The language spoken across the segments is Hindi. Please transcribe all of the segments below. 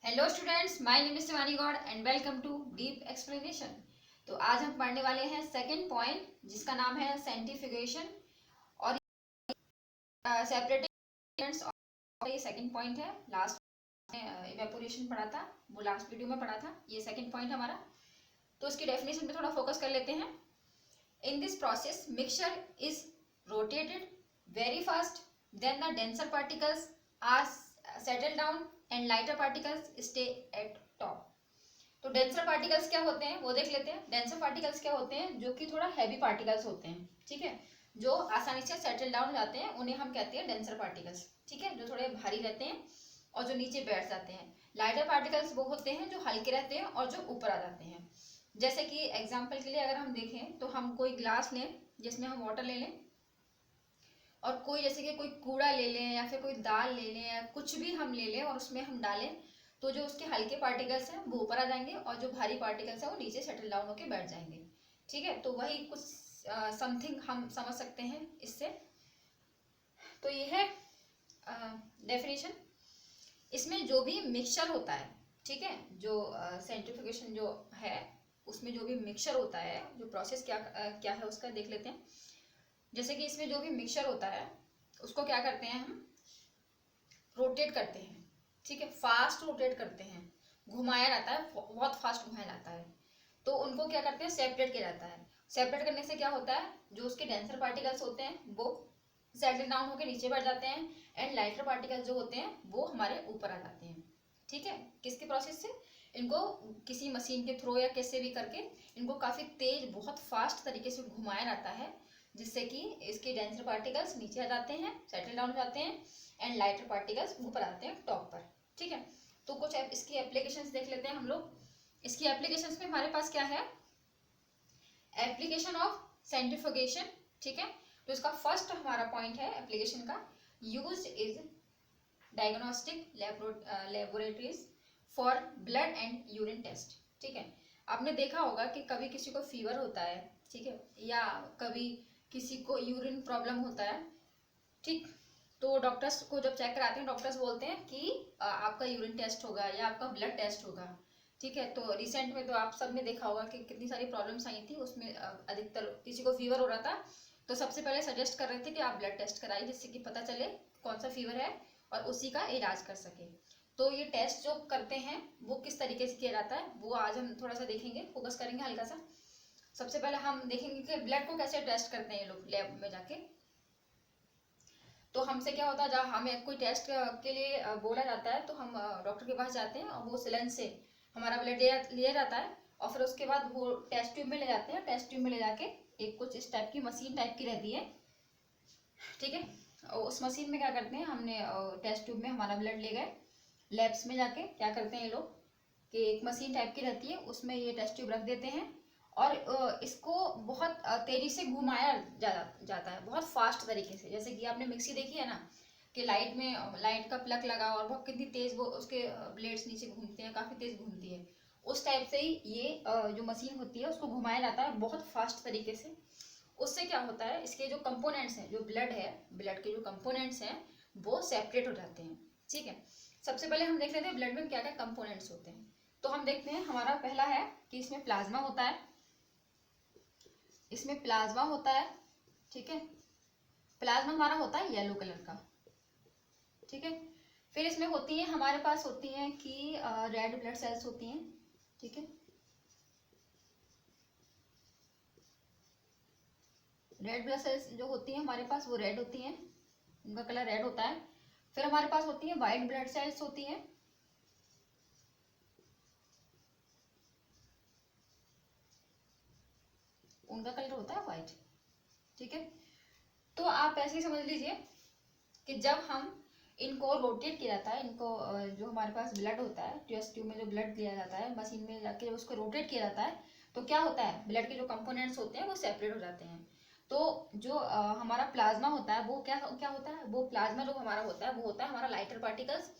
Hello students, my name is Shivani Gaur and welcome to deep explanation. तो आज हम पढ़ने वाले हैं सेकंड पॉइंट जिसका नाम है सेंट्रीफ्यूगेशन और सेपरेटिंग। और ये सेकंड पॉइंट है। लास्ट में इवेपोरेशन पढ़ा था, वो लास्ट वीडियो में पढ़ा था। ये सेकंड पॉइंट हमारा। तो इसकी डेफिनेशन पे थोड़ा फोकस कर लेते हैं। In this process mixture is rotated very fast, then the denser particles are settle down and lighter particles stay at top. तो डेंसर पार्टिकल्स क्या होते हैं वो देख लेते हैं। डेंसर पार्टिकल्स क्या होते हैं? जो कि थोड़ा हैवी पार्टिकल्स होते हैं, ठीक है, जो आसानी से सेटल डाउन हो जाते हैं, उन्हें हम कहते हैं डेंसर पार्टिकल्स, ठीक है, जो थोड़े भारी रहते हैं और जो नीचे बैठ जाते हैं। लाइटर पार्टिकल्स वो होते हैं जो हल्के रहते हैं और जो ऊपर आ जाते हैं। जैसे कि एग्जाम्पल के लिए अगर हम देखें तो हम कोई ग्लास लें जिसमें हम वाटर ले लें, और कोई जैसे कि कोई कूड़ा ले लें या फिर कोई दाल ले लें या कुछ भी हम ले लें और उसमें हम डालें, तो जो उसके हल्के पार्टिकल्स हैं वो ऊपर आ जाएंगे और जो भारी पार्टिकल्स हैं वो नीचे सेटल डाउन होकर बैठ जाएंगे, ठीक है। तो वही कुछ समथिंग हम समझ सकते हैं इससे। तो ये है डेफिनेशन। इसमें जो भी मिक्सचर होता है, ठीक है, जो सेंट्रीफ्यूगेशन जो है उसमें जो भी मिक्सचर होता है, जो प्रोसेस क्या है उसका देख लेते हैं। जैसे कि इसमें जो भी मिक्सचर होता है उसको क्या करते हैं हम, रोटेट करते हैं, ठीक है, फास्ट रोटेट करते हैं, घुमाया जाता है, बहुत फास्ट घुमाया जाता है। तो उनको क्या करते हैं, सेपरेट किया जाता है। सेपरेट करने से क्या होता है, जो उसके डेंसर पार्टिकल्स होते हैं वो सेटल डाउन होकर नीचे बैठ जाते हैं एंड लाइटर पार्टिकल्स जो होते हैं वो हमारे ऊपर आ जाते हैं, ठीक है। किसके प्रोसेस से? इनको किसी मशीन के थ्रू या कैसे भी करके इनको काफी तेज, बहुत फास्ट तरीके से घुमाया जाता है, जिससे कि इसके डेंसर पार्टिकल्स नीचे आ जाते हैं, सेटल डाउन हो जाते हैं एंड लाइटर पार्टिकल्स ऊपर आते हैं टॉप पर, ठीक है। तो कुछ इसकी एप्लीकेशंस देख लेते हैं हम लोग। इसकी एप्लीकेशंस में हमारे पास क्या है, एप्लीकेशन ऑफ सेंट्रीफ्यूगेशन, ठीक है। तो इसका फर्स्ट हमारा पॉइंट है एप्लीकेशन का, use is diagnostic laboratories for blood and urine test, ठीक है। आपने देखा होगा कि कभी किसी को फीवर होता है, ठीक है, या कभी किसी को यूरिन प्रॉब्लम होता है, ठीक। तो डॉक्टर्स को जब चेक कराते हैं, डॉक्टर्स बोलते हैं कि आपका यूरिन टेस्ट होगा या आपका ब्लड टेस्ट होगा, ठीक है। तो रिसेंट में तो आप सब ने देखा होगा कि कितनी सारी प्रॉब्लम्स आई थी, उसमें अधिकतर किसी को फीवर हो रहा था तो सबसे पहले सजेस्ट कर रहे थे कि आप ब्लड टेस्ट कराइए, जिससे कि पता चले कौन सा फीवर है और उसी का इलाज कर सके। तो ये टेस्ट जो करते हैं वो किस तरीके से किया जाता है वो आज हम थोड़ा सा देखेंगे, फोकस करेंगे हल्का सा। सबसे पहले हम देखेंगे कि ब्लड को कैसे टेस्ट करते हैं ये लोग लैब में जाके। तो हमसे क्या होता है, जब हमें कोई टेस्ट के लिए बोला जाता है तो हम डॉक्टर के पास जाते हैं और वो सिलेंस से हमारा ब्लड लिया जाता है और फिर उसके बाद वो टेस्ट ट्यूब में ले जाते हैं। टेस्ट ट्यूब में ले जाके एक कुछ इस टाइप की मशीन टाइप की रहती है, ठीक है। और उस मशीन में क्या करते हैं, हमने टेस्ट ट्यूब में हमारा ब्लड ले गए, लैब्स में जाके क्या करते हैं ये लोग कि एक मशीन टाइप की रहती है उसमें ये टेस्ट ट्यूब रख देते हैं और इसको बहुत तेजी से घुमाया जाता है, बहुत फास्ट तरीके से। जैसे कि आपने मिक्सी देखी है ना, कि लाइट में लाइट का प्लग लगा और बहुत कितनी तेज वो उसके ब्लेड्स नीचे घूमते हैं, काफी तेज घूमती है। उस टाइप से ही ये जो मशीन होती है उसको घुमाया जाता है बहुत फास्ट तरीके से। उससे क्या होता है, इसके जो कंपोनेंट्स हैं, जो ब्लड है, ब्लड के जो कंपोनेंट्स हैं वो सेपरेट हो जाते हैं, ठीक है। सबसे पहले हम देख लेते हैं ब्लड में क्या क्या कंपोनेंट्स होते हैं। तो हम देखते हैं, हमारा पहला है कि इसमें प्लाज्मा होता है, इसमें प्लाज्मा होता है, ठीक है। प्लाज्मा हमारा होता है येलो कलर का, ठीक है। फिर इसमें होती है, हमारे पास होती है कि रेड ब्लड सेल्स होती हैं, ठीक है। रेड ब्लड सेल्स जो होती हैं हमारे पास वो रेड होती हैं, उनका कलर रेड होता है। फिर हमारे पास होती है व्हाइट ब्लड सेल्स होती हैं, उनका कलर होता है व्हाइट, ठीक है। तो आप ऐसे ही समझ लीजिए कि जब हम इनको रोटेट किया जाता है, इनको जो हमारे पास ब्लड होता है, टेस्ट ट्यूब में जो ब्लड लिया जाता है मशीन में जाके उसको रोटेट किया जाता है, तो क्या होता है, ब्लड के जो कंपोनेंट्स होते हैं वो सेपरेट हो जाते हैं। तो जो हमारा प्लाज्मा होता है वो क्या क्या होता है, वो प्लाज्मा जो हमारा होता है वो होता है हमारा लाइटर पार्टिकल्स,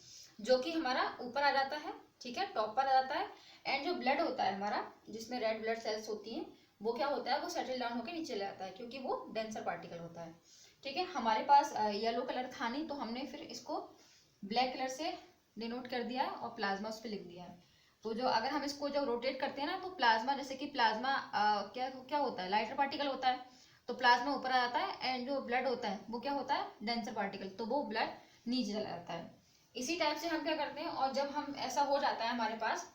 जो कि हमारा ऊपर आ जाता है, ठीक है, टॉप पर आ जाता है। एंड जो ब्लड होता है हमारा, जिसमें रेड ब्लड सेल्स होती हैं, वो क्या होता है, वो सेटल डाउन होकर नीचे ले आता है, क्योंकि वो डेंसर पार्टिकल होता है, ठीक है। हमारे पास येलो कलर था नहीं तो हमने फिर इसको ब्लैक कलर से डिनोट कर दिया है और प्लाज्मा उस पर लिख दिया है। तो जो अगर हम इसको जब रोटेट करते हैं ना, तो प्लाज्मा, जैसे कि प्लाज्मा क्या क्या होता है, लाइटर पार्टिकल होता है, तो प्लाज्मा ऊपर आ जाता है, एंड जो ब्लड होता है वो क्या होता है, डेंसर पार्टिकल, तो वो ब्लड नीचे चला जाता है। इसी टाइप से हम क्या करते हैं, और जब हम ऐसा हो जाता है हमारे पास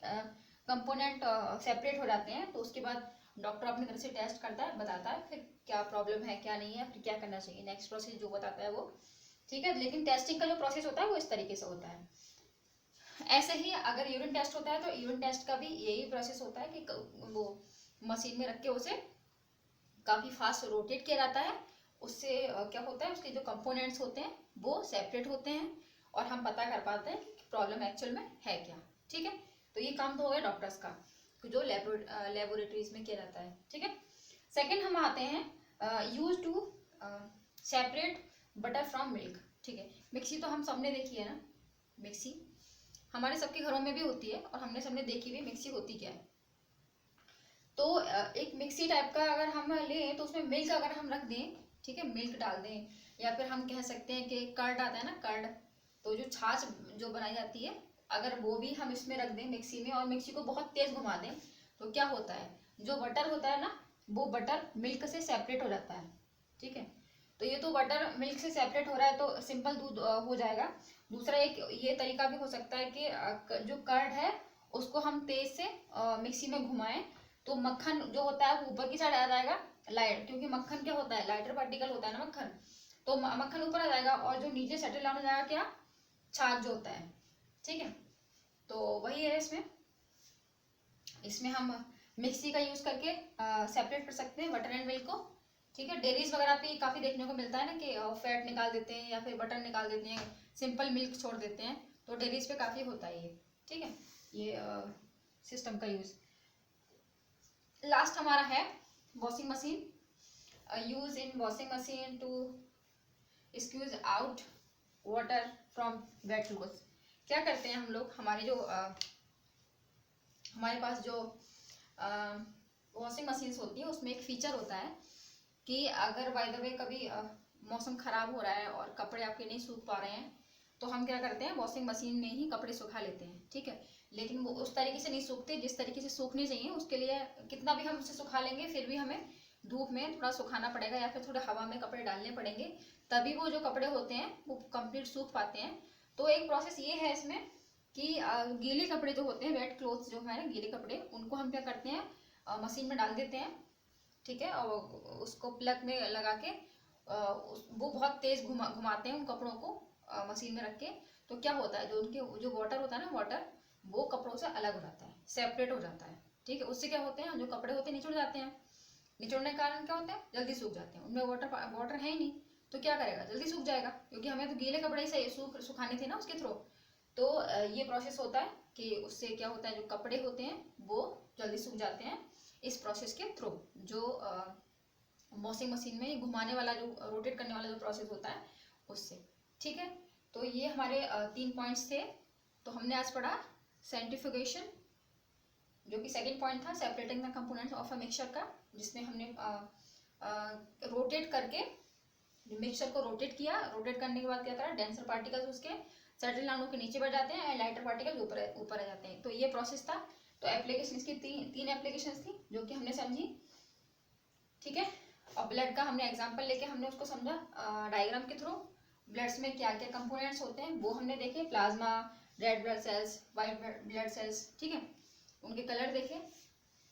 कंपोनेंट सेपरेट हो जाते हैं, तो उसके बाद डॉक्टर अपनी तरफ से टेस्ट करता है, बताता है फिर क्या प्रॉब्लम है क्या नहीं है, फिर क्या करना चाहिए, नेक्स्ट प्रोसेस जो बताता है वो, ठीक है। लेकिन टेस्टिंग का जो प्रोसेस होता है वो इस तरीके से होता है। ऐसे ही अगर यूरिन टेस्ट होता है, तो यूरिन टेस्ट का भी यही प्रोसेस होता है कि वो मशीन में रख के उसे काफ़ी फास्ट रोटेट किया जाता है। उससे क्या होता है, उसके जो कंपोनेंट्स होते हैं वो सेपरेट होते हैं, और हम पता कर पाते हैं कि प्रॉब्लम एक्चुअल में है क्या, ठीक है। तो ये काम तो हो गया डॉक्टर्स का, जो लेबोरेटरीज में किया जाता है, ठीक है। सेकेंड हम आते हैं use to separate butter from milk, ठीक है। मिक्सी तो हम सबने देखी है ना, मिक्सी हमारे सबके घरों में भी होती है, और हमने सबने देखी हुई मिक्सी होती क्या है। तो एक मिक्सी टाइप का अगर हम लें, तो उसमें मिल्क अगर हम रख दें, ठीक है, मिल्क डाल दें, या फिर हम कह सकते हैं कि कर्ड आता है ना, कर्ड, तो जो छाछ जो बनाई जाती है, अगर वो भी हम इसमें रख दें मिक्सी में, और मिक्सी को बहुत तेज घुमा दें, तो क्या होता है, जो बटर होता है ना, वो बटर मिल्क से सेपरेट हो जाता है, ठीक है। तो ये तो बटर मिल्क से सेपरेट हो रहा है, तो सिंपल दूध हो जाएगा। दूसरा एक ये तरीका भी हो सकता है कि जो कर्ड है उसको हम तेज से मिक्सी में घुमाएं, तो मक्खन जो होता है वो ऊपर की साइड आ जाएगा, लाइट, क्योंकि मक्खन क्या होता है, लाइटर पार्टिकल होता है ना मक्खन, तो मक्खन ऊपर आ जाएगा, और जो नीचे सेटल डाउन हो जाएगा क्या, छाछ जो होता है, ठीक है। तो वही है इसमें, इसमें हम मिक्सी का यूज करके सेपरेट कर सकते हैं बटर एंड मिल्क को, ठीक है। डेयरीज वगैरह पे काफी देखने को मिलता है ना कि फैट निकाल देते हैं या फिर बटर निकाल देते हैं, सिंपल मिल्क छोड़ देते हैं, तो डेयरीज पे काफी होता है ये, ठीक है, ये सिस्टम का यूज। लास्ट हमारा है washing machine, use in washing machine to squeeze out water from wet clothes. क्या करते हैं हम लोग, हमारे जो हमारे पास जो वॉशिंग मशीन्स होती है, उसमें एक फीचर होता है कि अगर बाय द वे कभी मौसम खराब हो रहा है और कपड़े आपके नहीं सूख पा रहे हैं, तो हम क्या करते हैं, वॉशिंग मशीन में ही कपड़े सुखा लेते हैं, ठीक है। लेकिन वो उस तरीके से नहीं सूखते जिस तरीके से सूखनी चाहिए, उसके लिए कितना भी हम उसे सुखा लेंगे फिर भी हमें धूप में थोड़ा सुखाना पड़ेगा, या फिर थोड़ा हवा में कपड़े डालने पड़ेंगे, तभी वो जो कपड़े होते हैं वो कंप्लीट सूख पाते हैं। तो एक प्रोसेस ये है इसमें कि गीले कपड़े जो होते हैं, वेट क्लोथ्स जो है गीले कपड़े, उनको हम क्या करते हैं, मशीन में डाल देते हैं, ठीक है, और उसको प्लग में लगा के वो बहुत तेज घुमाते हैं उन कपड़ों को मशीन में रख के, तो क्या होता है, जो उनके जो वाटर होता है ना, वाटर वो कपड़ों से अलग हो जाता है, सेपरेट हो जाता है, ठीक है। उससे क्या होते हैं, जो कपड़े होते हैं निचुड़ जाते हैं, निचोड़ने के कारण क्या होता है, जल्दी सूख जाते हैं, उनमें वाटर है ही नहीं, तो क्या करेगा, जल्दी सूख जाएगा, क्योंकि हमें तो गीले कपड़े ही सही सुखाने थे ना उसके थ्रू। तो ये प्रोसेस होता है कि उससे क्या होता है, जो कपड़े होते हैं वो जल्दी सूख जाते हैं इस प्रोसेस के थ्रू, जो वॉशिंग मशीन में घुमाने वाला, जो रोटेट करने वाला जो प्रोसेस होता है उससे, ठीक है। तो ये हमारे 3 पॉइंट्स थे। तो हमने आज पढ़ा सेंट्रीफ्यूगेशन, जो कि सेकंड पॉइंट था, separating the components of a mixture का, जिसमें हमने रोटेट करके मिक्सचर को रोटेट किया, रोटेट करने के बाद क्या करा, डेंसर पार्टिकल्स उसके सेटल डाउन के नीचे बढ़ जाते हैं, एंड लाइटर पार्टिकल्स ऊपर ऊपर आ जाते हैं। तो ये प्रोसेस था। तो एप्लीकेशन इसकी तीन एप्लीकेशन थी जो कि हमने समझी, ठीक है। और ब्लड का हमने एग्जाम्पल लेके हमने उसको समझा डायग्राम के थ्रू, ब्लड्स में क्या क्या कंपोनेंट्स होते हैं वो हमने देखे, plasma, red blood cells, white blood cells, ठीक है, उनके कलर देखे।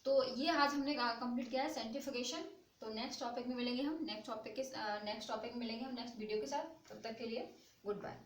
तो ये आज हमने कंप्लीट किया है सेंट्रीफ्यूगेशन। तो नेक्स्ट टॉपिक में मिलेंगे हम, नेक्स्ट टॉपिक में मिलेंगे हम नेक्स्ट वीडियो के साथ। तब तक के लिए गुड बाय।